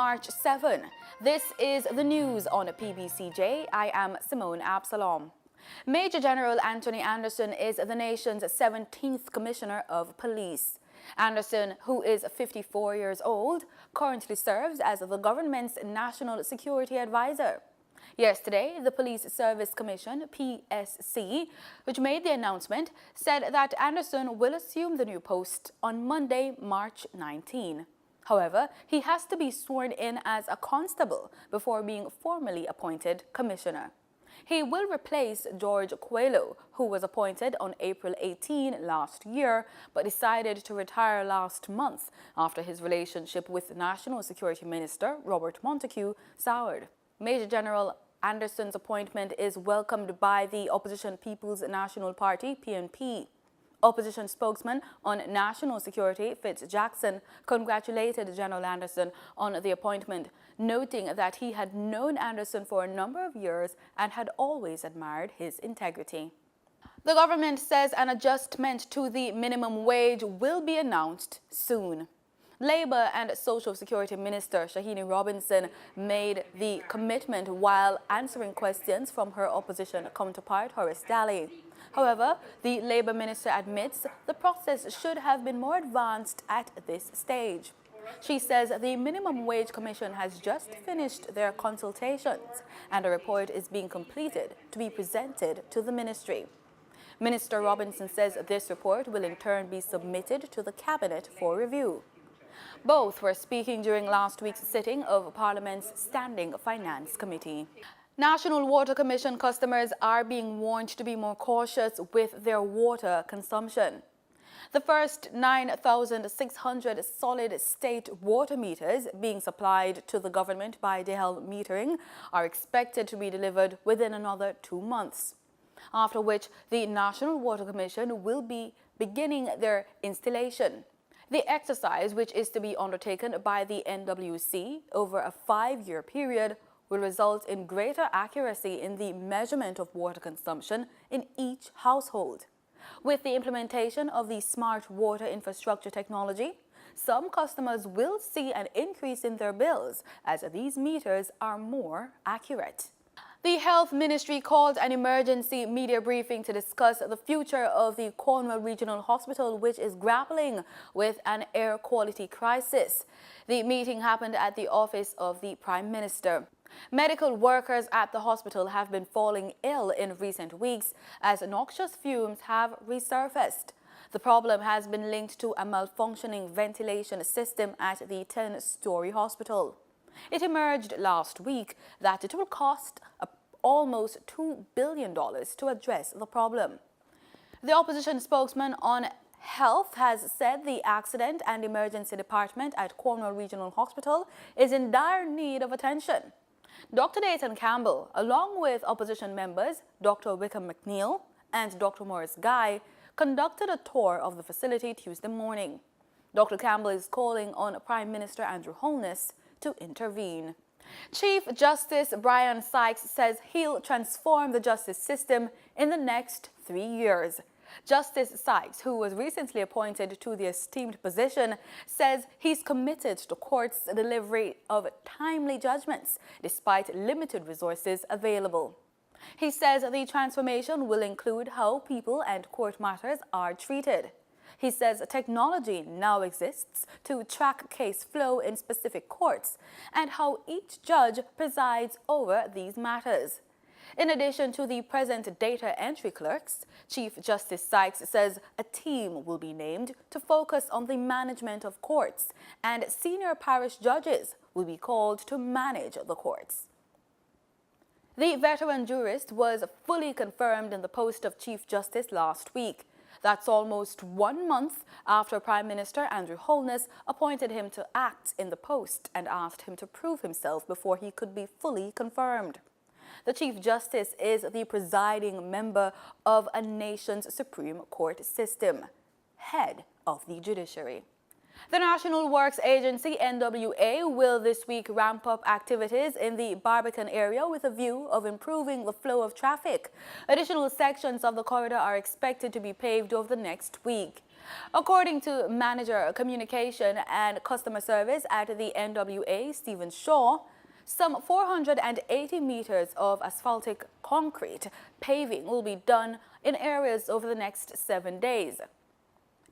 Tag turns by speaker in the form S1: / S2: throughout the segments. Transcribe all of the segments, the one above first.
S1: March 7. This is the news on PBCJ. I am Simone Absalom. Major General Anthony Anderson is the nation's 17th Commissioner of Police. Anderson, who is 54 years old, currently serves as the government's National Security Advisor. Yesterday, the Police Service Commission, PSC, which made the announcement, said that Anderson will assume the new post on Monday, March 19. However, he has to be sworn in as a constable before being formally appointed commissioner. He will replace George Coelho, who was appointed on April 18 last year, but decided to retire last month after his relationship with National Security Minister Robert Montague soured. Major General Anderson's appointment is welcomed by the opposition People's National Party, PNP. Opposition spokesman on national security, Fitz Jackson, congratulated General Anderson on the appointment, noting that he had known Anderson for a number of years and had always admired his integrity. The government says an adjustment to the minimum wage will be announced soon. Labour and Social Security Minister Shahini Robinson made the commitment while answering questions from her opposition counterpart Horace Daly. However, the Labour Minister admits the process should have been more advanced at this stage. She says the Minimum Wage Commission has just finished their consultations and a report is being completed to be presented to the ministry. Minister Robinson says this report will in turn be submitted to the Cabinet for review. Both were speaking during last week's sitting of Parliament's Standing Finance Committee. National Water Commission customers are being warned to be more cautious with their water consumption. The first 9,600 solid-state water meters being supplied to the government by DeHel Metering are expected to be delivered within another 2 months, after which the National Water Commission will be beginning their installation. The exercise, which is to be undertaken by the NWC over a 5-year period, will result in greater accuracy in the measurement of water consumption in each household. With the implementation of the smart water infrastructure technology, some customers will see an increase in their bills as these meters are more accurate. The Health Ministry called an emergency media briefing to discuss the future of the Cornwall Regional Hospital, which is grappling with an air quality crisis. The meeting happened at the office of the Prime Minister. Medical workers at the hospital have been falling ill in recent weeks as noxious fumes have resurfaced. The problem has been linked to a malfunctioning ventilation system at the 10-story hospital. It emerged last week that it will cost almost $2 billion to address the problem. The opposition spokesman on Health has said the Accident and Emergency Department at Cornwall Regional Hospital is in dire need of attention. Dr. Nathan Campbell, along with opposition members Dr. Wickham McNeil and Dr. Morris Guy, conducted a tour of the facility Tuesday morning. Dr. Campbell is calling on Prime Minister Andrew Holness to intervene. Chief Justice Brian Sykes says he'll transform the justice system in the next 3 years. Justice Sykes, who was recently appointed to the esteemed position, says he's committed to courts' delivery of timely judgments despite limited resources available. He says the transformation will include how people and court matters are treated. He says technology now exists to track case flow in specific courts and how each judge presides over these matters. In addition to the present data entry clerks, Chief Justice Sykes says a team will be named to focus on the management of courts, and senior parish judges will be called to manage the courts. The veteran jurist was fully confirmed in the post of Chief Justice last week. That's almost 1 month after Prime Minister Andrew Holness appointed him to act in the post and asked him to prove himself before he could be fully confirmed. The Chief Justice is the presiding member of a nation's Supreme Court system, head of the judiciary. The National Works Agency, NWA, will this week ramp up activities in the Barbican area with a view of improving the flow of traffic. Additional sections of the corridor are expected to be paved over the next week. According to Manager Communication and Customer Service at the NWA, Stephen Shaw, some 480 meters of asphaltic concrete paving will be done in areas over the next 7 days.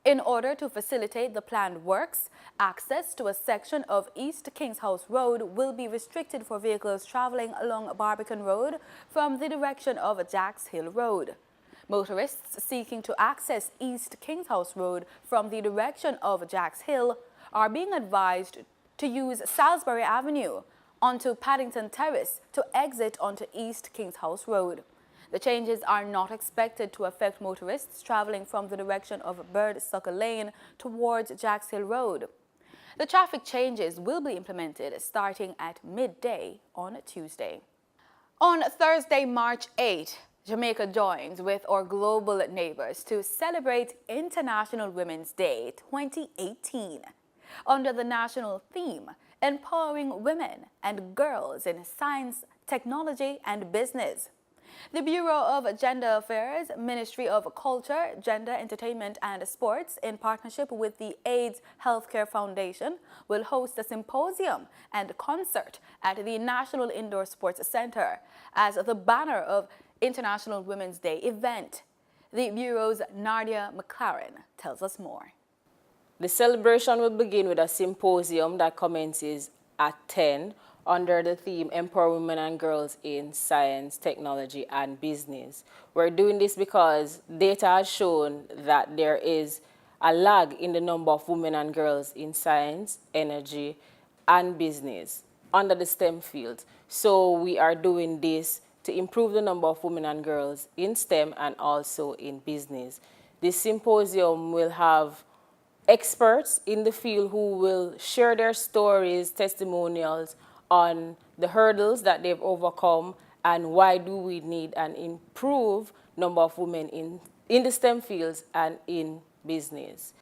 S1: In order to facilitate the planned works, access to a section of East Kings House Road will be restricted for vehicles traveling along Barbican Road from the direction of Jacks Hill Road. Motorists seeking to access East Kings House Road from the direction of Jacks Hill are being advised to use Salisbury Avenue onto Paddington Terrace to exit onto East Kings House Road. The changes are not expected to affect motorists traveling from the direction of Birdsucker Lane towards Jacks Hill Road. The traffic changes will be implemented starting at midday on Tuesday. On Thursday, March 8, Jamaica joins with our global neighbors to celebrate International Women's Day 2018 under the national theme, Empowering Women and Girls in Science, Technology and Business. The Bureau of Gender Affairs, Ministry of Culture, Gender, Entertainment and Sports, in partnership with the AIDS Healthcare Foundation, will host a symposium and concert at the National Indoor Sports Center as the banner of International Women's Day event. The Bureau's Nadia McLaren tells us more.
S2: The celebration will begin with a symposium that commences at 10 under the theme Empower Women and Girls in Science, Technology and Business. We're doing this because data has shown that there is a lag in the number of women and girls in science, energy and business under the STEM fields. So we are doing this to improve the number of women and girls in STEM and also in business. This symposium will have experts in the field who will share their stories, testimonials on the hurdles that they've overcome and why do we need an improved number of women in the STEM fields and in business.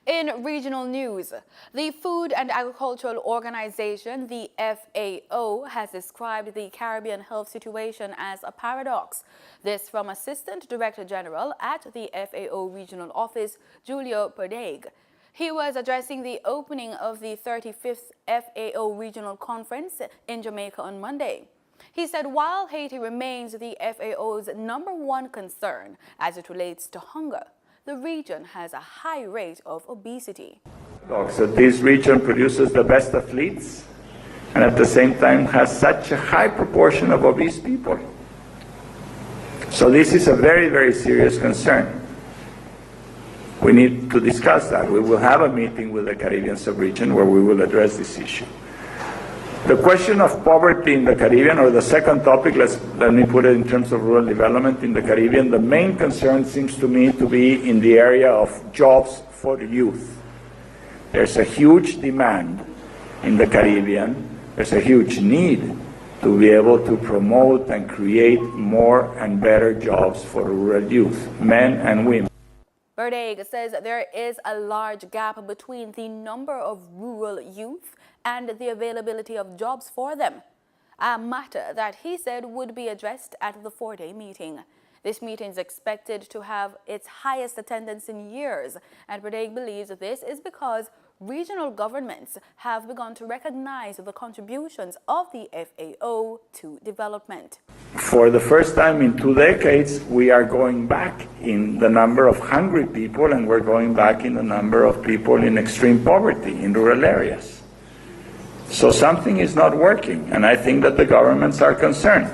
S1: In regional news, the Food and Agricultural Organization, the FAO, has described the Caribbean health situation as a paradox. This from Assistant Director General at the FAO Regional Office, Julio Perdague. He was addressing the opening of the 35th FAO Regional Conference in Jamaica on Monday. He said while Haiti remains the FAO's #1 concern as it relates to hunger, the region has a high rate of obesity.
S3: So this region produces the best athletes and at the same time has such a high proportion of obese people. So this is a very, very serious concern. We need to discuss that. We will have a meeting with the Caribbean sub-region where we will address this issue. The question of poverty in the Caribbean, or the second topic, let me put it in terms of rural development in the Caribbean, the main concern seems to me to be in the area of jobs for youth. There's a huge demand in the Caribbean. There's a huge need to be able to promote and create more and better jobs for rural youth, men and women.
S1: Perdague says there is a large gap between the number of rural youth and the availability of jobs for them, a matter that he said would be addressed at the 4-day meeting. This meeting is expected to have its highest attendance in years, and Perdague believes this is because regional governments have begun to recognize the contributions of the FAO to development.
S3: For the first time in 2 decades, we are going back in the number of hungry people, and we're going back in the number of people in extreme poverty in rural areas. So something is not working, and I think that the governments are concerned.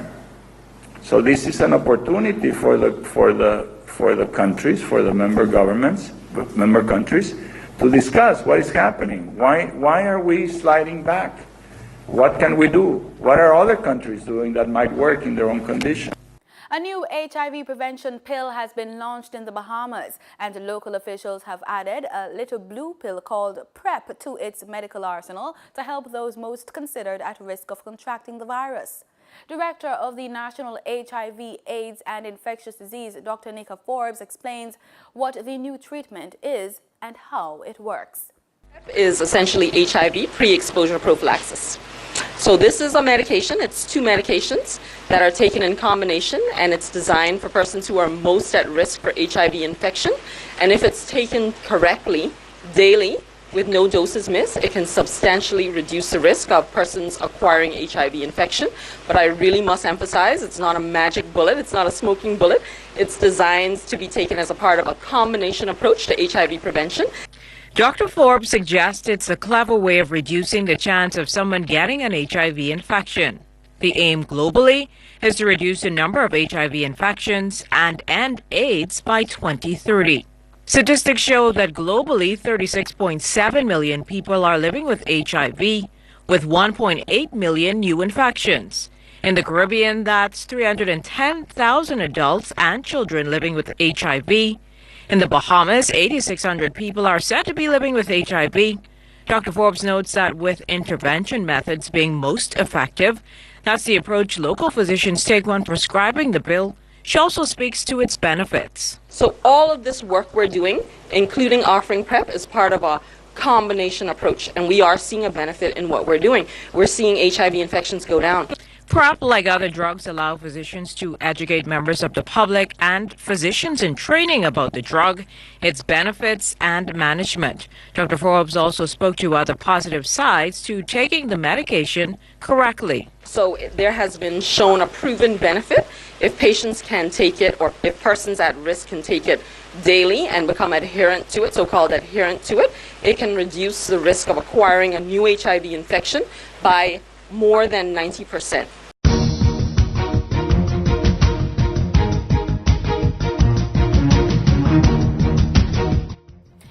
S3: So this is an opportunity for the countries, for the member governments, member countries, to discuss what is happening. Why are we sliding back? What can we do? What are other countries doing that might work in their own conditions?
S1: A new HIV prevention pill has been launched in the Bahamas, and local officials have added a little blue pill called PrEP to its medical arsenal to help those most considered at risk of contracting the virus. Director of the National HIV, AIDS and Infectious Disease, Dr. Nika Forbes, explains what the new treatment is and how it works.
S4: Is essentially HIV pre-exposure prophylaxis. So this is a medication, it's 2 medications that are taken in combination, and it's designed for persons who are most at risk for HIV infection. And if it's taken correctly, daily, with no doses missed, it can substantially reduce the risk of persons acquiring HIV infection. But I really must emphasize, it's not a magic bullet, it's not a smoking bullet. It's designed to be taken as a part of a combination approach to HIV prevention.
S5: Dr. Forbes suggests it's a clever way of reducing the chance of someone getting an HIV infection. The aim globally is to reduce the number of HIV infections and end AIDS by 2030. Statistics show that globally 36.7 million people are living with HIV, with 1.8 million new infections. In the Caribbean, that's 310,000 adults and children living with HIV. In the Bahamas, 8,600 people are said to be living with HIV. Dr. Forbes notes that with intervention methods being most effective, that's the approach local physicians take when prescribing the pill. She also speaks to its benefits.
S4: So all of this work we're doing, including offering PrEP, is part of a combination approach, and we are seeing a benefit in what we're doing. We're seeing HIV infections go down.
S5: PrEP, like other drugs, allow physicians to educate members of the public and physicians in training about the drug, its benefits, and management. Dr. Forbes also spoke to other positive sides to taking the medication correctly.
S4: So there has been shown a proven benefit if patients can take it, or if persons at risk can take it daily and become adherent to it, so-called adherent to it, it can reduce the risk of acquiring a new HIV infection by more than 90%.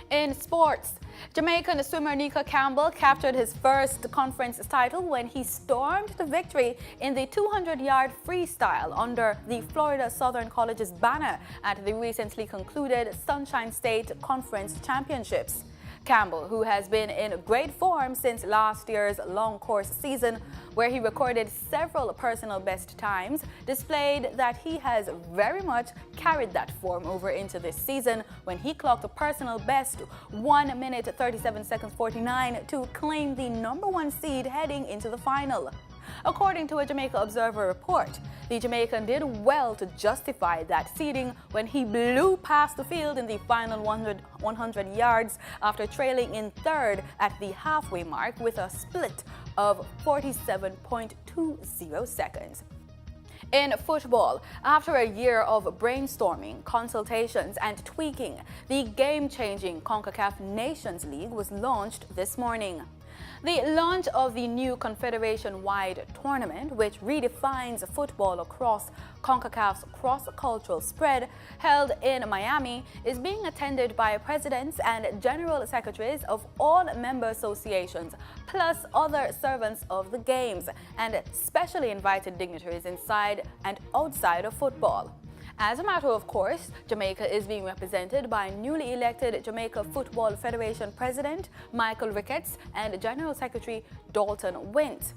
S1: In sports, Jamaican swimmer Nika Campbell captured his first conference title when he stormed to victory in the 200-yard freestyle under the Florida Southern College's banner at the recently concluded Sunshine State Conference Championships. Campbell, who has been in great form since last year's long course season, where he recorded several personal best times, displayed that he has very much carried that form over into this season when he clocked a personal best 1 minute 37 seconds 49 to claim the #1 seed heading into the final. According to a Jamaica Observer report, the Jamaican did well to justify that seeding when he blew past the field in the final 100 yards after trailing in third at the halfway mark with a split of 47.20 seconds. In football, after a year of brainstorming, consultations, and tweaking, the game-changing CONCACAF Nations League was launched this morning. The launch of the new Confederation-wide tournament, which redefines football across CONCACAF's cross-cultural spread, held in Miami, is being attended by presidents and general secretaries of all member associations, plus other servants of the games, and specially invited dignitaries inside and outside of football. As a matter of course, Jamaica is being represented by newly elected Jamaica Football Federation President Michael Ricketts and General Secretary Dalton Wint.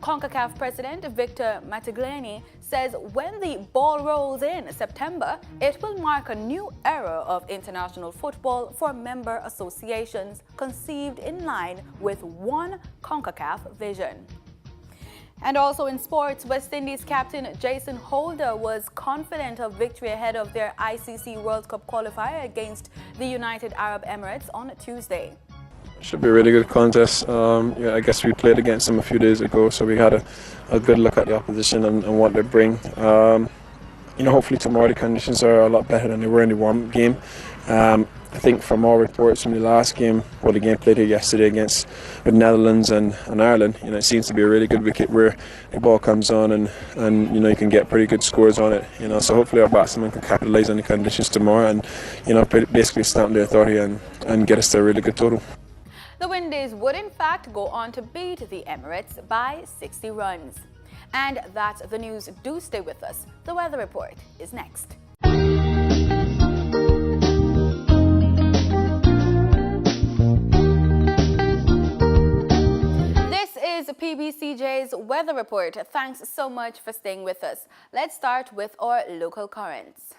S1: CONCACAF President Victor Matiglani says when the ball rolls in September, it will mark a new era of international football for member associations conceived in line with one CONCACAF vision. And also in sports, West Indies captain Jason Holder was confident of victory ahead of their ICC World Cup qualifier against the United Arab Emirates on Tuesday.
S6: Should be a really good contest. I guess we played against them a few days ago, so we had a good look at the opposition and what they bring. Hopefully tomorrow the conditions are a lot better than they were in the warm-up game. I think from all reports from the last game, the game played here yesterday with Netherlands and Ireland, it seems to be a really good wicket where the ball comes on and you can get pretty good scores on it. So hopefully our batsmen can capitalise on the conditions tomorrow and basically stamp the authority and get us to a really good total.
S1: The Windies would in fact go on to beat the Emirates by 60 runs. And that's the news. Do stay with us. The weather report is next. This is PBCJ's weather report. Thanks so much for staying with us. Let's start with our local currents.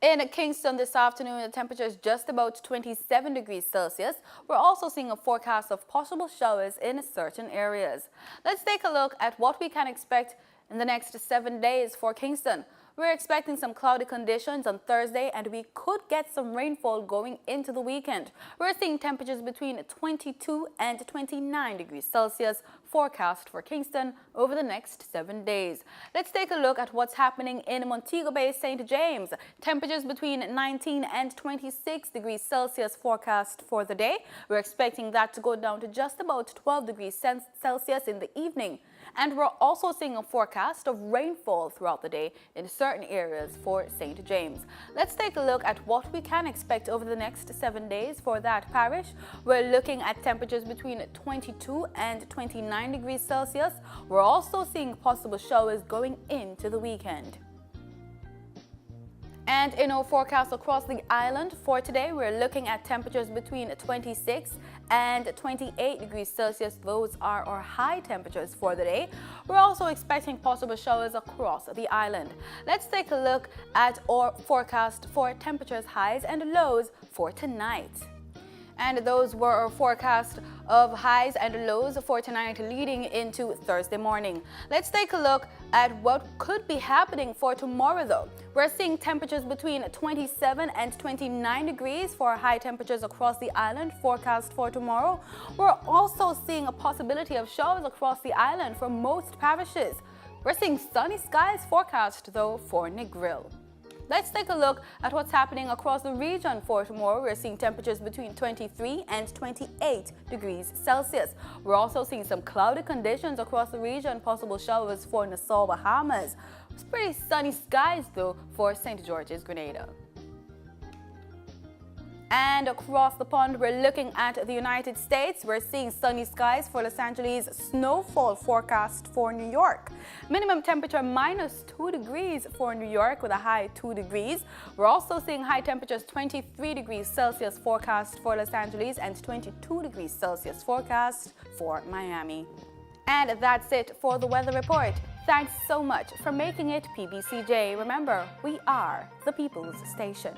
S1: In Kingston this afternoon, the temperature is just about 27 degrees Celsius. We're also seeing a forecast of possible showers in certain areas. Let's take a look at what we can expect in the next 7 days for Kingston. We're expecting some cloudy conditions on Thursday, and we could get some rainfall going into the weekend. We're seeing temperatures between 22 and 29 degrees Celsius forecast for Kingston over the next 7 days. Let's take a look at what's happening in Montego Bay, St. James. Temperatures between 19 and 26 degrees Celsius forecast for the day. We're expecting that to go down to just about 12 degrees Celsius in the evening. And we're also seeing a forecast of rainfall throughout the day in certain areas for St. James. Let's take a look at what we can expect over the next 7 days for that parish. We're looking at temperatures between 22 and 29 degrees Celsius. We're also seeing possible showers going into the weekend. And in our forecast across the island for today, we're looking at temperatures between 26 and 28 degrees Celsius. Those are our high temperatures for the day. We're also expecting possible showers across the island. Let's take a look at our forecast for temperatures, highs and lows for tonight. And those were our forecast of highs and lows for tonight leading into Thursday morning. Let's take a look at what could be happening for tomorrow though. We're seeing temperatures between 27 and 29 degrees for high temperatures across the island forecast for tomorrow. We're also seeing a possibility of showers across the island for most parishes. We're seeing sunny skies forecast though for Negril. Let's take a look at what's happening across the region for tomorrow. We're seeing temperatures between 23 and 28 degrees Celsius. We're also seeing some cloudy conditions across the region, possible showers for Nassau, Bahamas. It's pretty sunny skies though for St. George's, Grenada. And across the pond, we're looking at the United States. We're seeing sunny skies for Los Angeles, snowfall forecast for New York. Minimum temperature -2 degrees for New York with a high 2 degrees. We're also seeing high temperatures 23 degrees Celsius forecast for Los Angeles and 22 degrees Celsius forecast for Miami. And that's it for the weather report. Thanks so much for making it PBCJ. Remember, we are the People's Station.